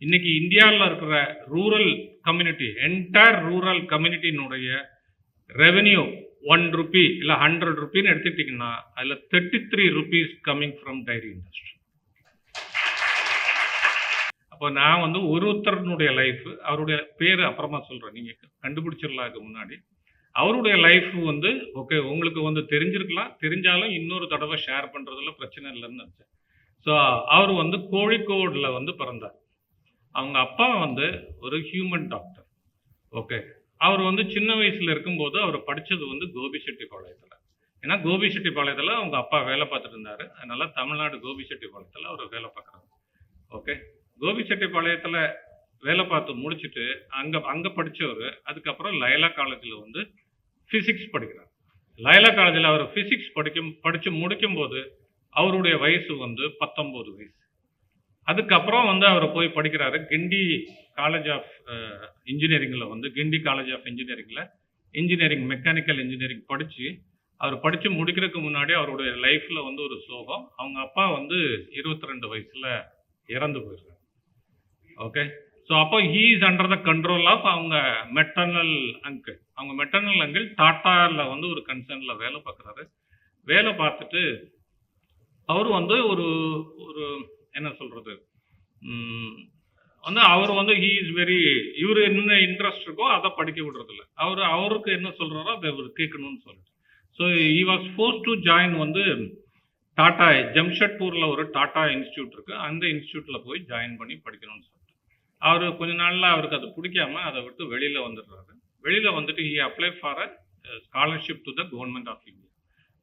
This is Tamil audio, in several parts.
இன்னைக்கு இந்தியாவில் இருக்கிற ரூரல் கம்யூனிட்டி, என்டையர் ரூரல் கம்யூனிட்டியினுடைய ரெவென்யூ 1 ரூபி இல்லை 100 ரூபின்னு எடுத்துக்கிட்டிங்கன்னா அதில் 33 rupees coming from dairy industry. அப்போ நான் வந்து ஒருத்தருடைய லைஃப், அவருடைய பேர் அப்புறமா சொல்கிறேன், நீங்கள் கண்டுபிடிச்சிடலாம். இதுக்கு முன்னாடி அவருடைய லைஃப் வந்து ஓகே உங்களுக்கு வந்து தெரிஞ்சிருக்கலாம், தெரிஞ்சாலும் இன்னொரு தடவை ஷேர் பண்ணுறதுல பிரச்சனை இல்லைன்னு நினச்சேன். ஸோ அவர் வந்து கோழிக்கோடில் வந்து பிறந்தார். அவங்க அப்பா வந்து ஒரு ஹியூமன் டாக்டர். ஓகே, அவர் வந்து சின்ன வயசில் இருக்கும்போது அவர் படித்தது வந்து கோபிச்செட்டிப்பாளையத்தில். ஏன்னா கோபிச்செட்டிப்பாளையத்தில் அவங்க அப்பா வேலை பார்த்துட்டு இருந்தார். அதனால் தமிழ்நாடு கோபிச்செட்டிப்பாளையத்தில் அவர் வேலை பார்க்குறாரு. ஓகே, கோபிச்செட்டிப்பாளையத்தில் வேலை பார்த்து முடிச்சுட்டு அங்கே படித்தவர் அதுக்கப்புறம் லயலா காலேஜில் வந்து ஃபிசிக்ஸ் படிக்கிறார். லயலா காலேஜில் அவர் ஃபிசிக்ஸ் படித்து முடிக்கும்போது அவருடைய வயசு வந்து 19 வயசு. அதுக்கப்புறம் வந்து அவர் போய் படிக்கிறாரு கிண்டி காலேஜ் ஆஃப் இன்ஜினியரிங்கில் வந்து கிண்டி காலேஜ் ஆஃப் இன்ஜினியரிங்கில் இன்ஜினியரிங் மெக்கானிக்கல் இன்ஜினியரிங் படித்து அவர் படித்து முடிக்கிறதுக்கு முன்னாடி அவருடைய லைஃப்பில் வந்து ஒரு சோகம். அவங்க அப்பா வந்து 22 வயசில் இறந்து போயிடுறாரு. ஓகே, ஸோ அப்போ he is under the control of அவங்க மெட்டர்னல் அங்கிள். அவங்க மெட்டர்னல் அங்கிள் டாட்டாவில் வந்து ஒரு கன்சர்னில் வேலை பார்க்குறாரு. வேலை பார்த்துட்டு அவர் வந்து ஒரு ஒரு என்ன சொல்கிறது வந்து அவர் வந்து ஹீ இஸ் வெரி, இவர் என்ன இன்ட்ரெஸ்ட் இருக்கோ அதை படிக்க விடுறதில்ல. அவருக்கு என்ன சொல்கிறாரோ அதை அவர் கேட்கணும்னு சொல்லிட்டு. So he was force to join வந்து டாட்டா ஜம்ஷெட்பூரில் ஒரு டாட்டா இன்ஸ்டியூட் இருக்குது. அந்த இன்ஸ்டியூட்டில் போய் ஜாயின் பண்ணி படிக்கணும்னு சொல்லிட்டு அவர் கொஞ்ச நாளில் அவருக்கு அது பிடிக்காம அதை விட்டு வெளியில் வந்துடுறாரு. வெளியில் வந்துட்டு he apply for a scholarship to the government of India.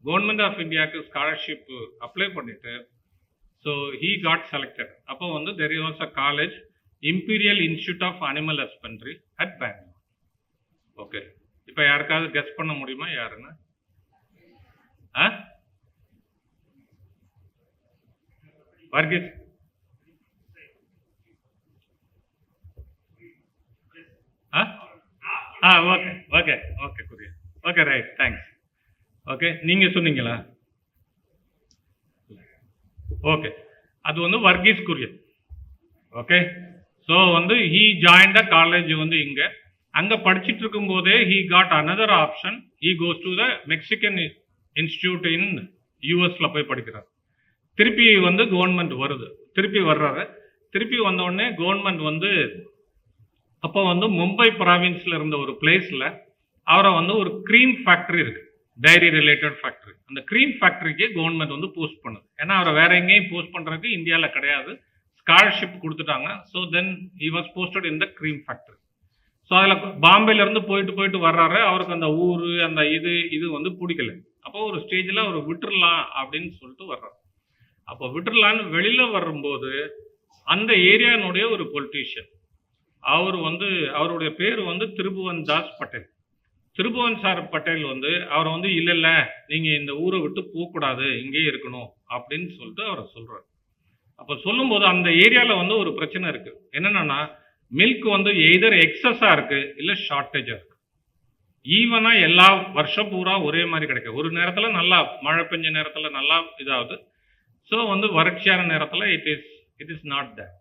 Government of இந்தியாவுக்கு ஸ்காலர்ஷிப் அப்ளை பண்ணிட்டு ஸோ ஹீ காட் செலக்டட். அப்போ வந்து there was a college, imperial institute of animal husbandry at Bangalore. Okay, இப்போ யாருக்காவது கெஸ் பண்ண முடியுமா யாருன்னு? Varghese, okay okay okay Kurien, okay right, thanks. Okay, நீங்கள் சொன்னீங்களா? ஓகே, அது வந்து வர்கீஸ் குரியன். ஓகே, ஸோ வந்து ஹீ ஜாயின் த காலேஜ் வந்து இங்கே. அங்கே படிச்சுட்டு இருக்கும்போதே he got another option. He goes to the Mexican institute இன் யூஎஸில் போய் படிக்கிறார். திருப்பி வந்து கவர்மெண்ட் வருது, திருப்பி வர்றாரு. திருப்பி வந்தோடனே கவர்மெண்ட் வந்து அப்போ வந்து மும்பை ப்ராவின்ஸில் இருந்த ஒரு பிளேஸில் அவரை வந்து ஒரு க்ரீம் ஃபேக்ட்ரி இருக்குது, டைரி ரிலேட்டட் ஃபேக்ட்ரி. அந்த க்ரீம் ஃபேக்ட்ரிக்கு கவர்மெண்ட் வந்து போஸ்ட் பண்ணுது. ஏன்னா அவரை வேற எங்கேயும் போஸ்ட் பண்ணுறதுக்கு இந்தியாவில் கிடையாது, ஸ்காலர்ஷிப் கொடுத்துட்டாங்க. So then he was posted in the cream factory. So அதில் பாம்பேலேருந்து போயிட்டு வர்றாரு. அவருக்கு அந்த ஊர் அந்த இது வந்து பிடிக்கல. அப்போ ஒரு ஸ்டேஜில் அவர் விட்டுறலாம் அப்படின்னு சொல்லிட்டு வர்றாரு. அப்போ விட்டுறலான்னு வெளியில் வரும்போது அந்த ஏரியானுடைய ஒரு பொலிட்டீஷியன், அவர் வந்து அவருடைய பேர் வந்து திரிபுவன் தாஸ் பட்டேல். திரிபுவன் சார் பட்டேல் வந்து அவர் வந்து இல்லை நீங்கள் இந்த ஊரை விட்டு போகக்கூடாது, இங்கேயே இருக்கணும் அப்படின்னு சொல்லிட்டு அவரை சொல்கிறார். அப்போ சொல்லும்போது அந்த ஏரியாவில் வந்து ஒரு பிரச்சனை இருக்குது. என்னென்னா மில்க் வந்து எய்தர் எக்ஸஸாக இருக்குது இல்லை ஷார்ட்டேஜாக இருக்குது. ஈவனாக எல்லா வருஷம் பூரா ஒரே மாதிரி கிடைக்கும். ஒரு நேரத்தில் நல்லா மழை பெஞ்ச நேரத்தில் நல்லா இதாகுது. ஸோ வந்து வறட்சியான நேரத்தில் it is not that.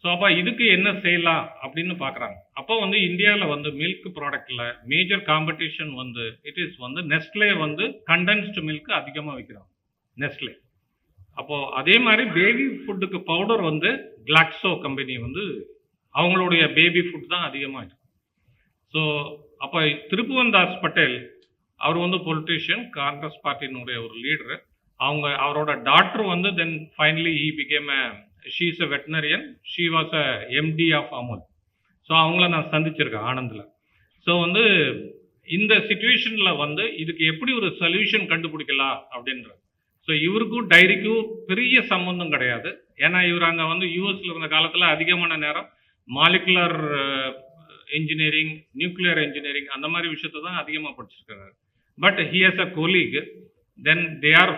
So அப்போ இதுக்கு என்ன செய்யலாம் அப்படின்னு பார்க்குறாங்க. அப்போ வந்து இந்தியாவில் வந்து மில்க் ப்ராடக்டில் மேஜர் காம்படிஷன் வந்து இட் இஸ் வந்து நெஸ்ட்லே வந்து கண்டென்ஸ்டு மில்க் அதிகமாக விற்கிறாங்க, நெஸ்ட்லே. அப்போது அதே மாதிரி பேபி ஃபுட்டுக்கு பவுடர் வந்து கிளாக்ஸோ கம்பெனி வந்து அவங்களுடைய பேபி ஃபுட் தான் அதிகமாக இருக்கும். ஸோ அப்போ திரிபுவன் தாஸ் பட்டேல் அவர் வந்து பொலிட்டீஷியன், காங்கிரஸ் பார்ட்டியினுடைய ஒரு லீடரு. அவரோட டாக்டர் வந்து then finally he became she is a veterinarian, she was a MD of Amul. So அவங்கள நான் சந்திச்சிருக்கேன் ஆனந்தில். ஸோ வந்து இந்த சிச்சுவேஷனில் வந்து இதுக்கு எப்படி ஒரு சொல்யூஷன் கண்டுபிடிக்கலாம் அப்படின்ற. ஸோ இவருக்கும் டைரிக்கும் பெரிய சம்பந்தம் கிடையாது. ஏன்னா இவர் அங்கே வந்து யூஎஸில் இருந்த காலத்தில் அதிகமான நேரம் மாலிகுலர் இன்ஜினியரிங், நியூக்ளியர் இன்ஜினியரிங் அந்த மாதிரி விஷயத்தை தான் அதிகமாக படிச்சிருக்காரு. But he has a colleague. Then they are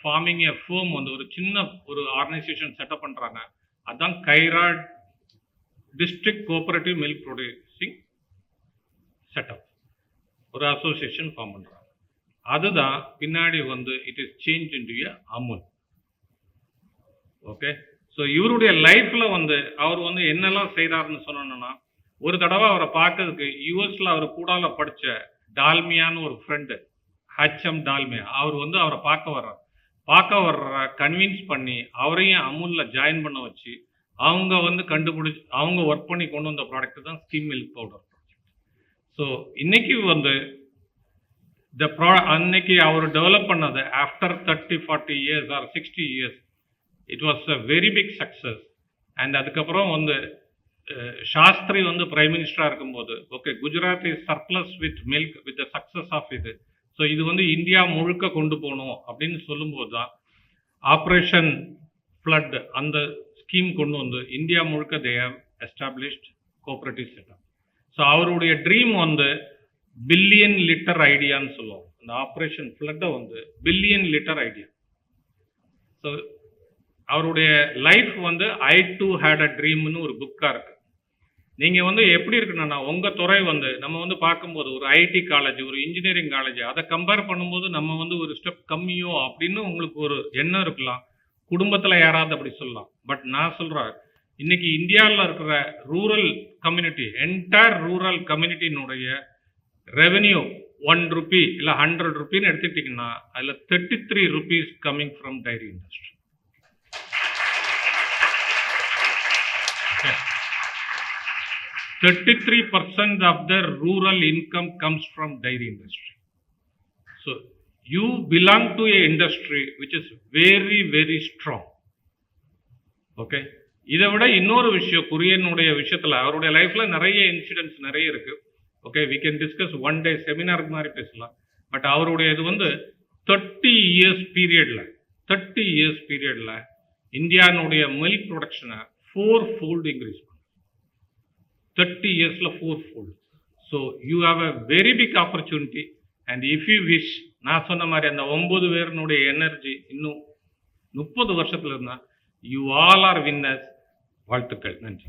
forming a firm, வந்து ஒரு சின்ன ஒரு ஆர்கனைசேஷன் செட்டப் பண்ணுறாங்க. அதுதான் Kaira district cooperative milk producing setup, ஒரு அசோசியேஷன் ஃபார்ம் பண்ணுறாங்க. அதுதான் பின்னாடி வந்து it is change into a Amul. Okay, so இவருடைய லைஃப்ல வந்து அவர் வந்து என்னெல்லாம் செய்தாருன்னு சொன்னோம்னா, ஒரு தடவை அவரை பார்க்கறதுக்கு யூஎஸ்ல அவர் கூடால படிச்ச டால்மியான்னு ஒரு ஃப்ரெண்டு, ஹச்எம் டால்மியா, அவர் வந்து அவரை பார்க்க வர்ற கன்வின்ஸ் பண்ணி அவரையும் அமுல்ல ஜாயின் பண்ண வச்சு அவங்க வந்து கண்டுபிடிச்சி அவங்க ஒர்க் பண்ணி கொண்டு வந்த ப்ராடக்ட் தான் ஸ்கிம் மில்க் பவுடர். ஸோ இன்னைக்கு வந்து அன்னைக்கு அவர் டெவலப் பண்ணது after 30-40 years or 60 years it was a very big success. And அதுக்கப்புறம் வந்து சாஸ்திரி வந்து பிரைம் மினிஸ்டராக இருக்கும்போது okay Gujarat is surplus with milk with the success of இது. ஸோ இது வந்து இந்தியா முழுக்க கொண்டு போகணும் அப்படின்னு சொல்லும்போது தான் ஆப்ரேஷன் ஃப்ளட் அந்த ஸ்கீம் கொண்டு வந்து இந்தியா முழுக்க they have established cooperative setup. So அவருடைய ட்ரீம் வந்து பில்லியன் லிட்டர் ஐடியான்னு சொல்லுவோம். அந்த ஆப்ரேஷன் ஃப்ளட்டை வந்து பில்லியன் லிட்டர் ஐடியா. ஸோ அவருடைய லைஃப் வந்து ஐ டு ஹேட் அ ட்ரீம்னு ஒரு புக்காக இருக்கு. நீங்கள் வந்து எப்படி இருக்குன்னா உங்கள் துறை வந்து நம்ம வந்து பார்க்கும்போது ஒரு ஐடி காலேஜ் ஒரு இன்ஜினியரிங் காலேஜ் அதை கம்பேர் பண்ணும்போது நம்ம வந்து ஒரு ஸ்டெப் கம்மியோ அப்படின்னு உங்களுக்கு ஒரு எண்ணம் இருக்கலாம். குடும்பத்தில் யாராவது அப்படி சொல்லலாம். பட் நான் சொல்கிறேன் இன்னைக்கு இந்தியாவில் இருக்கிற ரூரல் கம்யூனிட்டி என்டையர் ரூரல் கம்யூனிட்டியினுடைய ரெவென்யூ 1 ரூபி இல்லை 100 ரூபின்னு எடுத்துக்கிட்டிங்கன்னா அதில் 33 rupees coming from dairy industry. 33% of the rural income comes from dairy industry. So you belong to a industry which is very very strong. Okay. இதை விட இன்னொரு விஷயம் குரியனுடைய விஷயத்துல அவருடைய லைஃப்ல நிறைய இன்சிடென்ட்ஸ் நிறைய இருக்கு. Okay we can discuss one day seminar மாதிரி பேசலாம். பட் அவருடைய இது வந்து 30 இயர்ஸ் பீரியட்ல இந்தியானுடைய மில்க் ப்ரொடக்ஷனை 4-fold இன்க்ரீஸ் பண்ணு. 30 இயர்ஸ்ல 4-fold. So you have a very big opportunity. And if you wish நான் சொன்ன மாதிரி அந்த 9 பேருனுடைய எனர்ஜி இன்னும் 30 வருஷத்துல இருந்தா யூ ஆல் ஆர் வின்னர்ஸ். வாழ்த்துக்கள். நன்றி.